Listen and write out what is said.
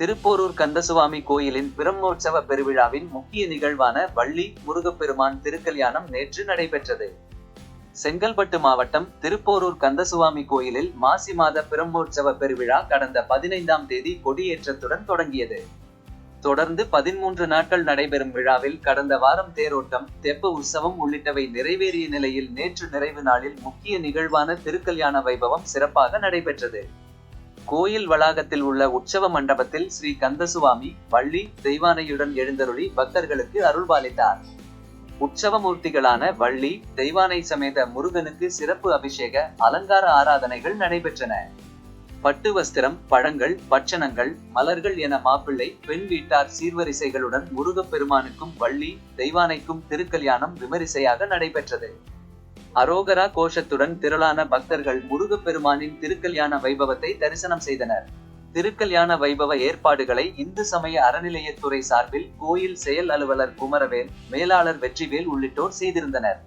திருப்போரூர் கந்தசுவாமி கோயிலின் பிரம்மோற்சவ பெருவிழாவின் முக்கிய நிகழ்வான வள்ளி முருகப்பெருமான் திருக்கல்யாணம் நேற்று நடைபெற்றது. செங்கல்பட்டு மாவட்டம் திருப்போரூர் கந்தசுவாமி கோயிலில் மாசி மாத பிரம்மோற்சவ பெருவிழா கடந்த 15ஆம் தேதி கொடியேற்றத்துடன் தொடங்கியது. தொடர்ந்து 13 நாட்கள் நடைபெறும் விழாவில் கடந்த வாரம் தேரோட்டம், தெப்ப உற்சவம் உள்ளிட்டவை நிறைவேறிய நிலையில் நேற்று நிறைவு நாளில் முக்கிய நிகழ்வான திருக்கல்யாண வைபவம் சிறப்பாக நடைபெற்றது. கோயில் வளாகத்தில் உள்ள உற்சவ மண்டபத்தில் ஸ்ரீ கந்தசுவாமி, வள்ளி தெய்வானையுடன் எழுந்தருளி பக்தர்களுக்கு அருள்பாலித்தார். உற்சவமூர்த்திகளான வள்ளி, தெய்வானை சமேத முருகனுக்கு சிறப்பு அபிஷேக, அலங்கார ஆராதனைகள் நடைபெற்றன. பட்டு வஸ்திரம், பழங்கள், பட்சணங்கள், மலர்கள் என மாப்பிள்ளை, பெண் வீட்டார் சீர்வரிசைகளுடன் முருகப்பெருமானுக்கும் வள்ளி தெய்வானைக்கும் திருக்கல்யாணம் விமரிசையாக நடைபெற்றது. அரோகரா கோஷத்துடன் திரளான பக்தர்கள் முருகப்பெருமானின் திருக்கல்யாண வைபவத்தை தரிசனம் செய்தனர். திருக்கல்யாண வைபவ ஏற்பாடுகளை இந்து சமய அறநிலையத்துறை சார்பில் கோயில் செயல் அலுவலர் குமரவேல், மேலாளர் வெற்றிவேல் உள்ளிட்டோர் செய்திருந்தனர்.